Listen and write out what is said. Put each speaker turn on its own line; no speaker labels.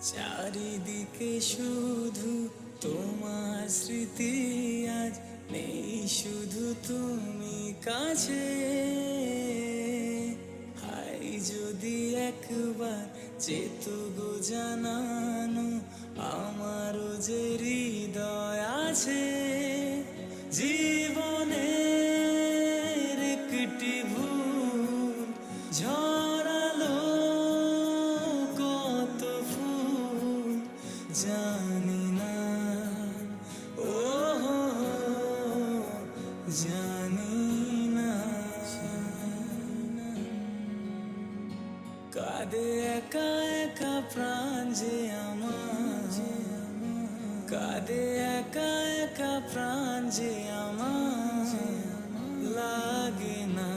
চারিদিকে শুধু তোমার স্মৃতি, আজ নেই শুধু তুমি কাছে। হাই যদি একবার চেত গো জানানো, আমারও যে হৃদয় আছে। জীবনের একটি ভুল ঝরালো কত ফুল, জানি না ও জানি না। কাঁদে একা একা প্রাণ যে আমার, কাঁদে একা একা প্রাণ যে আমার, লাগে না